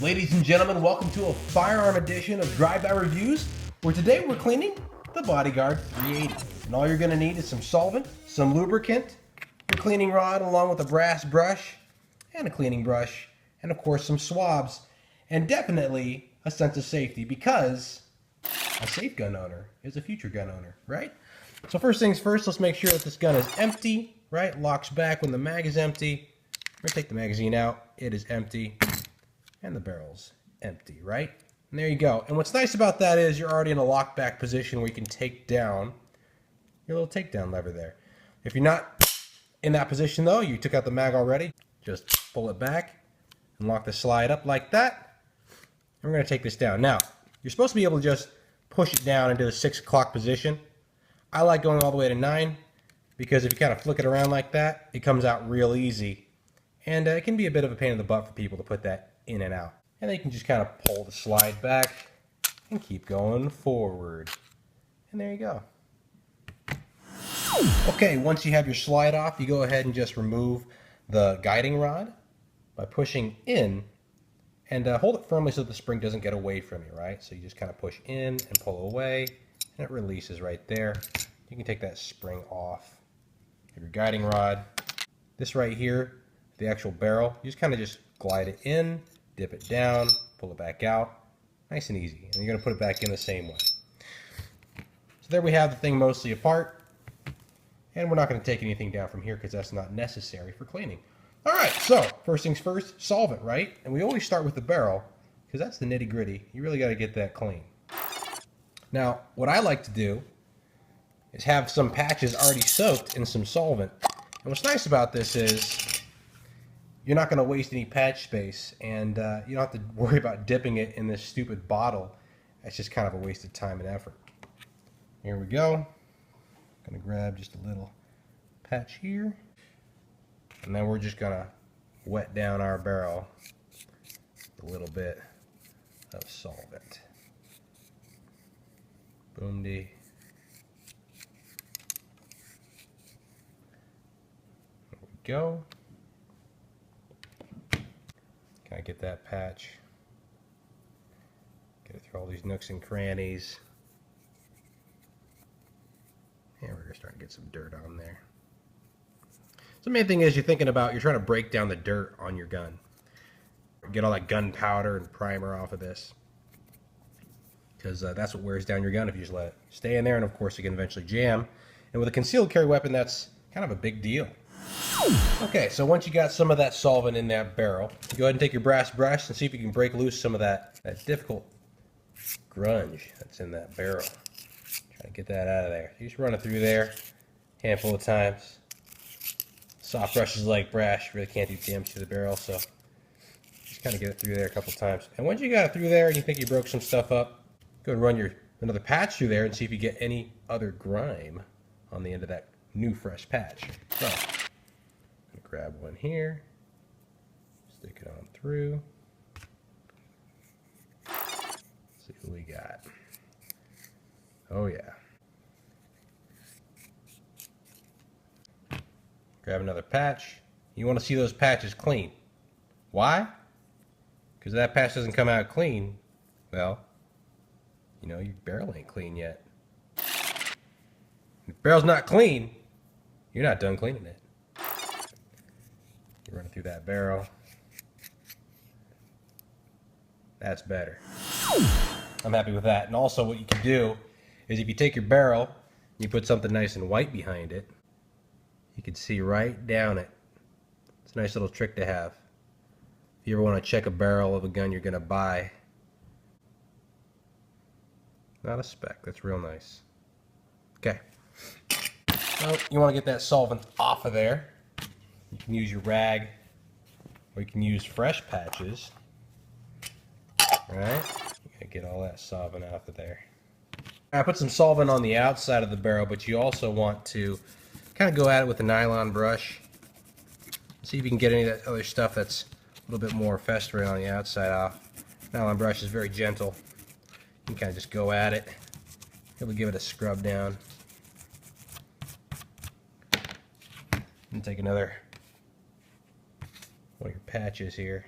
Ladies and gentlemen, welcome to a firearm edition of Drive-By Reviews, where today we're cleaning the Bodyguard 380. And all you're going to need is some solvent, some lubricant, your cleaning rod along with a brass brush, and a cleaning brush, and of course some swabs, and definitely a sense of safety, because a safe gun owner is a future gun owner, right? So first things first, let's make sure that this gun is empty, right? Locks back when the mag is empty. We're going to take the magazine out. It is empty. And the barrel's empty, right? And there you go. And what's nice about that is you're already in a locked back position where you can take down your little takedown lever there. If you're not in that position though, you took out the mag already, just pull it back and lock the slide up like that. And we're going to take this down. Now, you're supposed to be able to just push it down into the 6 o'clock position. I like going all the way to 9 because if you kind of flick it around like that, it comes out real easy. And it can be a bit of a pain in the butt for people to put that in and out. And then you can just kind of pull the slide back and keep going forward. And there you go. Okay, once you have your slide off, you go ahead and just remove the guiding rod by pushing in and hold it firmly so that the spring doesn't get away from you, right? So you just kind of push in and pull away and it releases right there. You can take that spring off of your guiding rod. This right here, the actual barrel, you just kind of just glide it in, dip it down, pull it back out. Nice and easy. And you're going to put it back in the same way. So there we have the thing mostly apart. And we're not going to take anything down from here because that's not necessary for cleaning. Alright, so first things first, solvent, right? And we always start with the barrel because that's the nitty gritty. You really got to get that clean. Now, what I like to do is have some patches already soaked in some solvent. And what's nice about this is you're not going to waste any patch space, and you don't have to worry about dipping it in this stupid bottle. That's just kind of a waste of time and effort. Here we go. I'm going to grab just a little patch here, and then we're just going to wet down our barrel with a little bit of solvent. Boom-dee. There we go. Kind of get that patch, get it through all these nooks and crannies, and we're going to start to get some dirt on there. So the main thing is you're trying to break down the dirt on your gun. Get all that gunpowder and primer off of this, because that's what wears down your gun if you just let it stay in there, and of course it can eventually jam. And with a concealed carry weapon, that's kind of a big deal. Okay, so once you got some of that solvent in that barrel, go ahead and take your brass brush and see if you can break loose some of that difficult grunge that's in that barrel. Try to get that out of there. You just run it through there a handful of times. Soft brushes like brass really can't do damage to the barrel, so just kind of get it through there a couple times. And once you got it through there and you think you broke some stuff up, go ahead and run another patch through there and see if you get any other grime on the end of that new fresh patch. So, grab one here, stick it on through. See what we got. Oh yeah. Grab another patch. You want to see those patches clean. Why? Because if that patch doesn't come out clean, well, you know, your barrel ain't clean yet. If the barrel's not clean, you're not done cleaning it. Run it through that barrel. That's better. I'm happy with that. And also what you can do is if you take your barrel and you put something nice and white behind it, you can see right down it. It's a nice little trick to have. If you ever want to check a barrel of a gun you're going to buy. Not a speck. That's real nice. Okay. So you want to get that solvent off of there. You can use your rag, or you can use fresh patches. Alright, you gotta get all that solvent out of there. I put some solvent on the outside of the barrel, but you also want to kind of go at it with a nylon brush. See if you can get any of that other stuff that's a little bit more festering on the outside off. Nylon brush is very gentle. You can kind of just go at it. Able to give it a scrub down. And take another one of your patches here.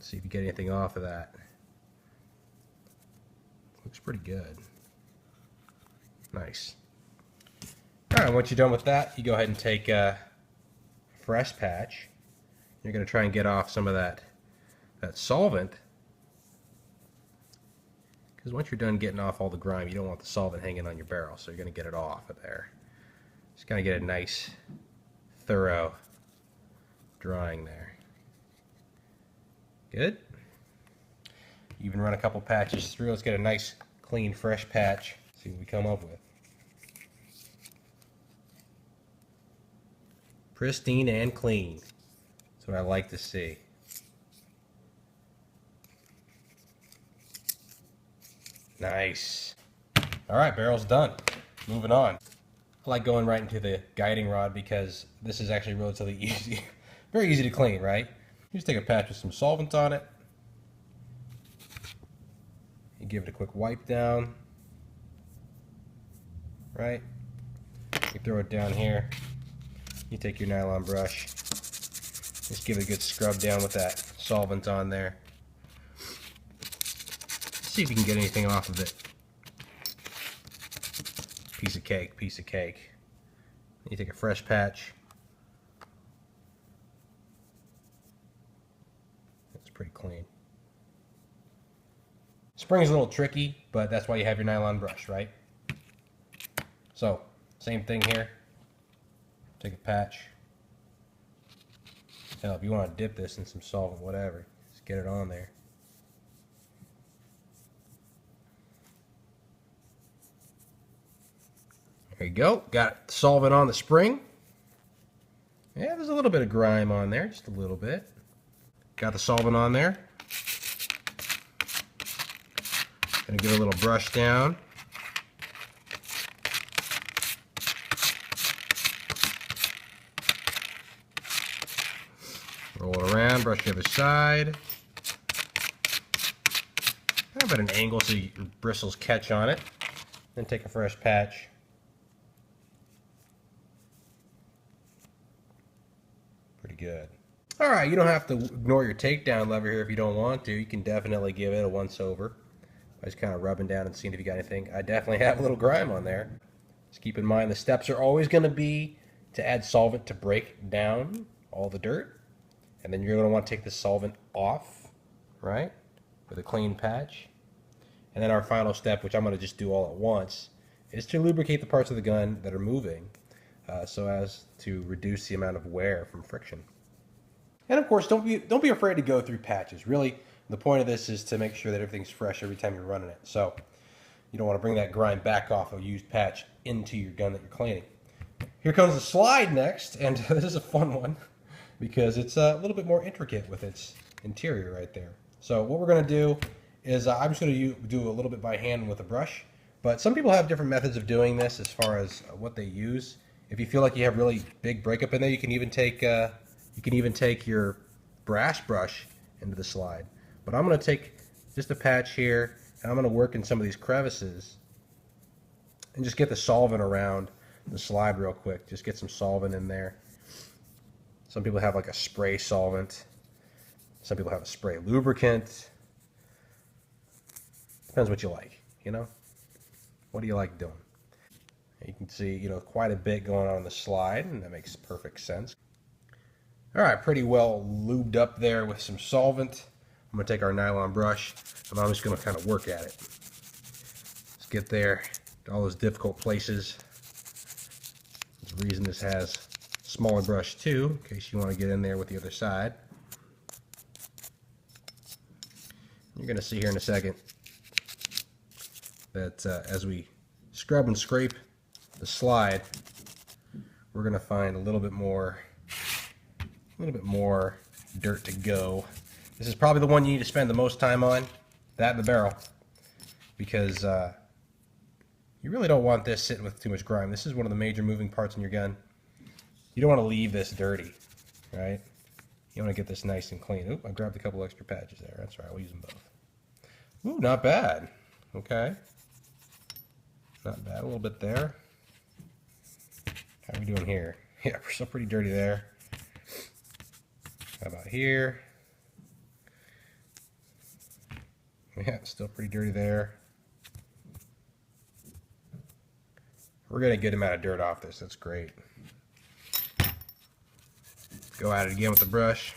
Let's see if you get anything off of that. Looks pretty good. Nice. Alright, once you're done with that, you go ahead and take a fresh patch. You're going to try and get off some of that solvent. Because once you're done getting off all the grime, you don't want the solvent hanging on your barrel, so you're going to get it off of there. Just kind of get a nice, thorough drying there. Good. You even run a couple patches through. Let's get a nice, clean, fresh patch. See what we come up with. Pristine and clean. That's what I like to see. Nice. Alright, barrel's done. Moving on. I like going right into the guiding rod because this is actually relatively easy. Very easy to clean, right? You just take a patch with some solvent on it. You give it a quick wipe down. Right? You throw it down here. You take your nylon brush. Just give it a good scrub down with that solvent on there. See if you can get anything off of it. Piece of cake, piece of cake. You take a fresh patch. It's pretty clean. Spring is a little tricky, but that's why you have your nylon brush, right? So, same thing here. Take a patch. Hell, if you want to dip this in some solvent, whatever, just get it on there. There you go. Got solvent on the spring. Yeah, there's a little bit of grime on there, just a little bit. Got the solvent on there. Gonna give it a little brush down. Roll it around, brush the other side. Kind of at an angle so your bristles catch on it. Then take a fresh patch. Pretty good. Alright, you don't have to ignore your takedown lever here if you don't want to. You can definitely give it a once over. I just kind of rubbing down and seeing if you got anything. I definitely have a little grime on there. Just keep in mind the steps are always going to be to add solvent to break down all the dirt. And then you're going to want to take the solvent off, right, with a clean patch. And then our final step, which I'm going to just do all at once, is to lubricate the parts of the gun that are moving so as to reduce the amount of wear from friction. And of course, don't be afraid to go through patches. Really, the point of this is to make sure that everything's fresh every time you're running it. So you don't want to bring that grime back off a used patch into your gun that you're cleaning. Here comes the slide next, and this is a fun one because it's a little bit more intricate with its interior right there. So what we're going to do is I'm just going to do a little bit by hand with a brush, but some people have different methods of doing this as far as what they use. If you feel like you have really big breakup in there, you can even take your brass brush into the slide. But I'm going to take just a patch here, and I'm going to work in some of these crevices and just get the solvent around the slide real quick. Just get some solvent in there. Some people have like a spray solvent. Some people have a spray lubricant. Depends what you like, you know? What do you like doing? You can see, you know, quite a bit going on the slide, and that makes perfect sense. All right, pretty well lubed up there with some solvent. I'm going to take our nylon brush, and I'm just going to kind of work at it. Let's get there, all those difficult places. There's a reason this has a smaller brush too, in case you want to get in there with the other side. You're going to see here in a second that as we scrub and scrape the slide, we're going to find a little bit more dirt to go. This is probably the one you need to spend the most time on, that and the barrel, because you really don't want this sitting with too much grime. This is one of the major moving parts in your gun. You don't want to leave this dirty, right? You want to get this nice and clean. Oop, I grabbed a couple extra patches there. That's right, we'll use them both. Ooh, not bad. Okay. Not bad, a little bit there. How are we doing here? Yeah, we're still pretty dirty there. How about here? Yeah, it's still pretty dirty there. We're getting a good amount of dirt off this. That's great. Go at it again with the brush.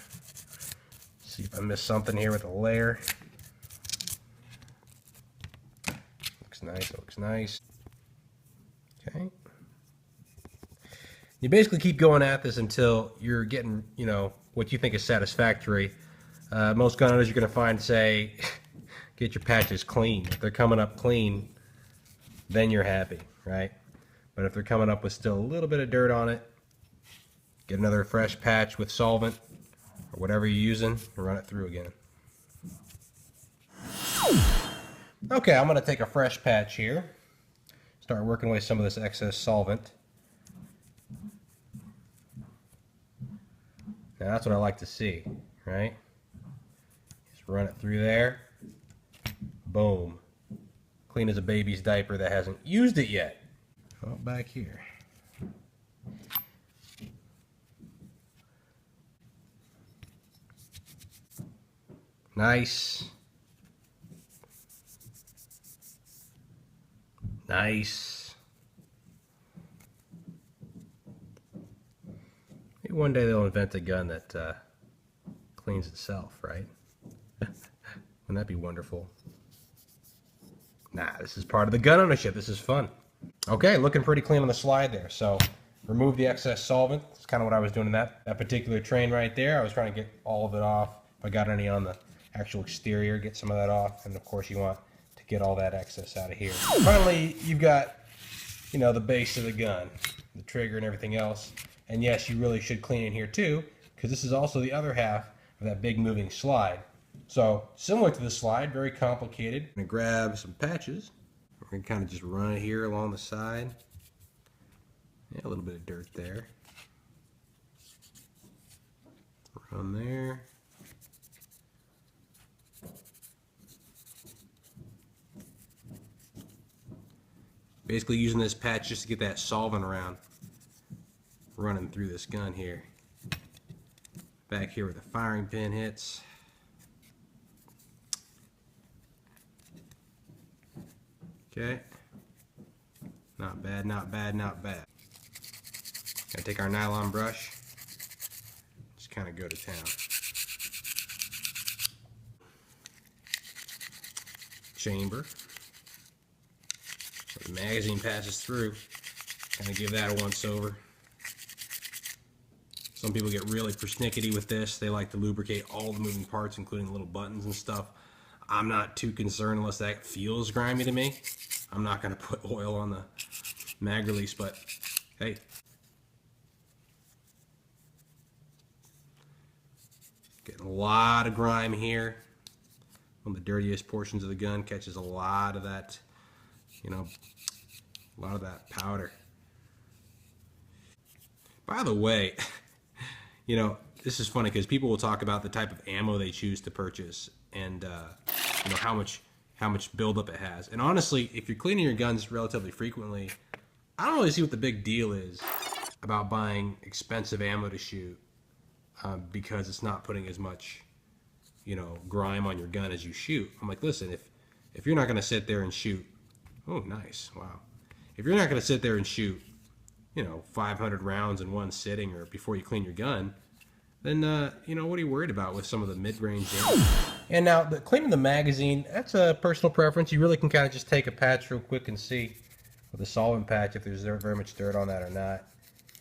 See if I missed something here with the layer. Looks nice. It looks nice. Okay. You basically keep going at this until you're getting, you know, what you think is satisfactory. Most gun owners you're going to find say, get your patches clean. If they're coming up clean, then you're happy, right? But if they're coming up with still a little bit of dirt on it, get another fresh patch with solvent or whatever you're using and run it through again. Okay, I'm going to take a fresh patch here. Start working away some of this excess solvent. Now that's what I like to see, right? Just run it through there. Boom. Clean as a baby's diaper that hasn't used it yet. Oh, back here. Nice. Nice. Maybe one day they'll invent a gun that cleans itself, right? Wouldn't that be wonderful? Nah, this is part of the gun ownership. This is fun. Okay, looking pretty clean on the slide there. So remove the excess solvent. That's kind of what I was doing in that particular train right there. I was trying to get all of it off. If I got any on the actual exterior, get some of that off. And of course you want to get all that excess out of here. Finally, you've got, you know, the base of the gun, the trigger and everything else. And yes, you really should clean in here too, because this is also the other half of that big moving slide. So similar to the slide, very complicated. I'm gonna grab some patches. We're gonna kind of just run it here along the side. Yeah, a little bit of dirt there. Run there. Basically using this patch just to get that solvent around. Running through this gun here. Back here where the firing pin hits. Okay. Not bad, not bad, not bad. Gonna take our nylon brush. Just kind of go to town. Chamber. So the magazine passes through. Kind of give that a once over. Some people get really persnickety with this. They like to lubricate all the moving parts, including little buttons and stuff. I'm not too concerned unless that feels grimy to me. I'm not going to put oil on the mag release, but hey. Getting a lot of grime here. One of the dirtiest portions of the gun catches a lot of that, you know, a lot of that powder. By the way, you know, this is funny because people will talk about the type of ammo they choose to purchase and you know, how much buildup it has. And honestly, if you're cleaning your guns relatively frequently, I don't really see what the big deal is about buying expensive ammo to shoot because it's not putting as much, you know, grime on your gun as you shoot. I'm like, listen, if you're not going to sit there and shoot, oh, nice, wow. If you're not going to sit there and shoot, you know, 500 rounds in one sitting or before you clean your gun, then, you know, what are you worried about with some of the mid-range ammo? And now, cleaning the magazine, that's a personal preference. You really can kind of just take a patch real quick and see with a solvent patch if there's very much dirt on that or not.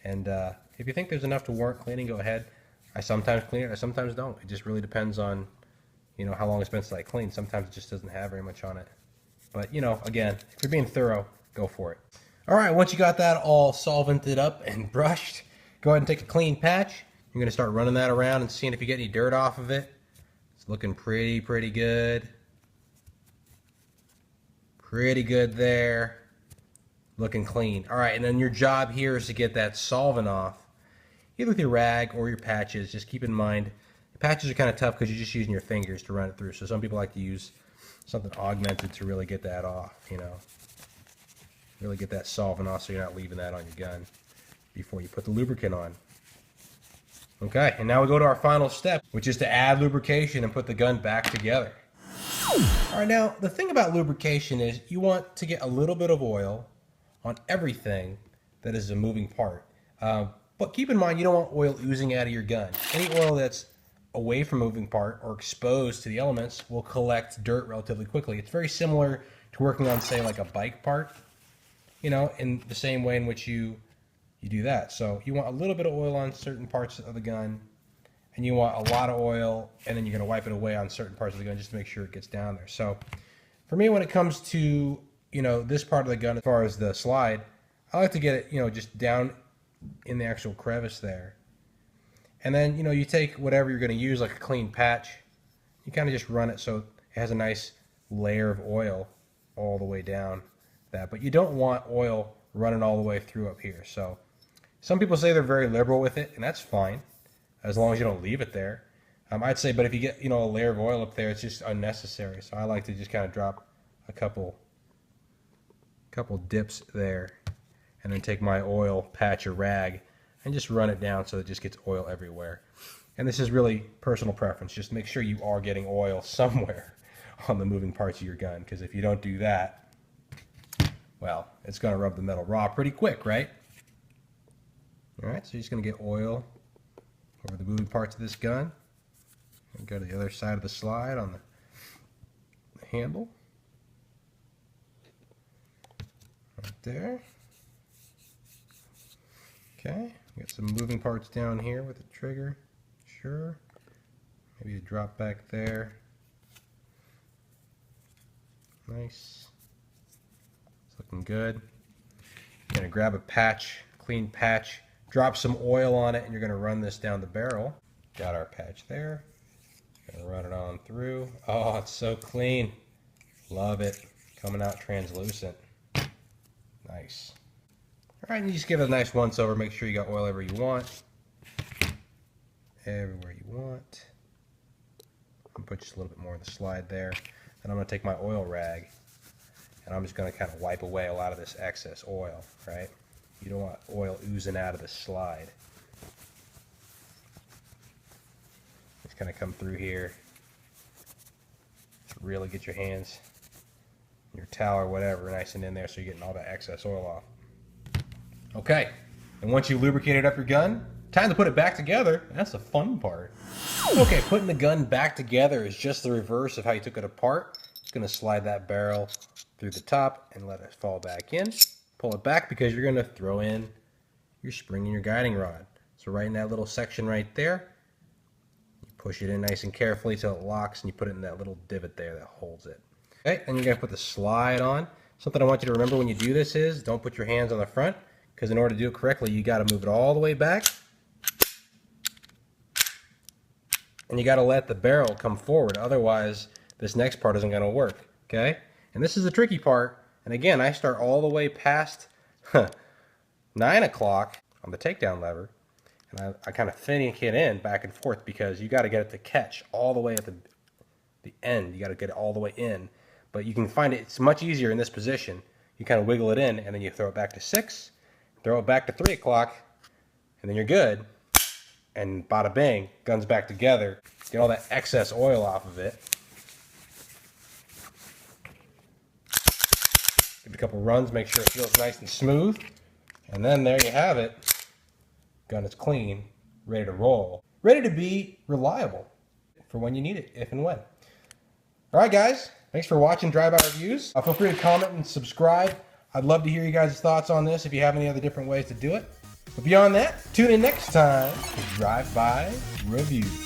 And if you think there's enough to warrant cleaning, go ahead. I sometimes clean it, I sometimes don't. It just really depends on, you know, how long it's been since I cleaned. Sometimes it just doesn't have very much on it. But, you know, again, if you're being thorough, go for it. All right, once you got that all solvented up and brushed, go ahead and take a clean patch. You're going to start running that around and seeing if you get any dirt off of it. It's looking pretty good. Pretty good there. Looking clean. All right, and then your job here is to get that solvent off, either with your rag or your patches. Just keep in mind, the patches are kind of tough because you're just using your fingers to run it through. So some people like to use something augmented to really get that off, you know. Really get that solvent off so you're not leaving that on your gun before you put the lubricant on. Okay, and now we go to our final step, which is to add lubrication and put the gun back together. All right, now the thing about lubrication is you want to get a little bit of oil on everything that is a moving part. But keep in mind, you don't want oil oozing out of your gun. Any oil that's away from a moving part or exposed to the elements will collect dirt relatively quickly. It's very similar to working on, say, like a bike part, you know, in the same way in which you do that. So you want a little bit of oil on certain parts of the gun, and you want a lot of oil, and then you're going to wipe it away on certain parts of the gun just to make sure it gets down there. So for me, when it comes to, you know, this part of the gun, as far as the slide, I like to get it, you know, just down in the actual crevice there. And then, you know, you take whatever you're going to use, like a clean patch, you kind of just run it so it has a nice layer of oil all the way down that. But you don't want oil running all the way through up here. So some people say they're very liberal with it, and that's fine, as long as you don't leave it there. I'd say, but if you get, you know, a layer of oil up there, it's just unnecessary. So I like to just kind of drop a couple dips there, and then take my oil patch or rag and just run it down so it just gets oil everywhere. And this is really personal preference. Just make sure you are getting oil somewhere on the moving parts of your gun, because if you don't do that, well, it's going to rub the metal raw pretty quick, right? All right, so you're just going to get oil over the moving parts of this gun. And go to the other side of the slide on the handle. Right there. Okay, got some moving parts down here with the trigger. Sure. Maybe a drop back there. Nice. It's looking good. You're going to grab a patch, clean patch, drop some oil on it, and you're going to run this down the barrel. Got our patch there. Going to run it on through. Oh, it's so clean. Love it. Coming out translucent. Nice. All right, and you just give it a nice once over. Make sure you got oil everywhere you want. Everywhere you want. I'm going to put just a little bit more in the slide there. And I'm going to take my oil rag, and I'm just going to kind of wipe away a lot of this excess oil, right? You don't want oil oozing out of the slide. Just kind of come through here. Just really get your hands, your towel or whatever, nice and in there so you're getting all that excess oil off. Okay, and once you've lubricated up your gun, time to put it back together. That's the fun part. Okay, putting the gun back together is just the reverse of how you took it apart. Just going to slide that barrel through the top and let it fall back in. Pull it back because you're going to throw in your spring and your guiding rod. So right in that little section right there, you push it in nice and carefully till it locks, and you put it in that little divot there that holds it. Okay, and you're going to put the slide on. Something I want you to remember when you do this is don't put your hands on the front, because in order to do it correctly, you got to move it all the way back. And you got to let the barrel come forward. Otherwise, this next part isn't going to work. Okay? And this is the tricky part. And again, I start all the way past 9 o'clock on the takedown lever. And I kind of finick it in back and forth because you got to get it to catch all the way at the end. You got to get it all the way in. But you can find it's much easier in this position. You kind of wiggle it in, and then you throw it back to 6. Throw it back to 3 o'clock, and then you're good. And bada bang, gun's back together. Get all that excess oil off of it. Give it a couple runs, make sure it feels nice and smooth. And then there you have it. Gun is clean, ready to roll. Ready to be reliable for when you need it, if and when. All right, guys. Thanks for watching Drive-By Reviews. Feel free to comment and subscribe. I'd love to hear you guys' thoughts on this if you have any other different ways to do it. But beyond that, tune in next time to Drive-By Reviews.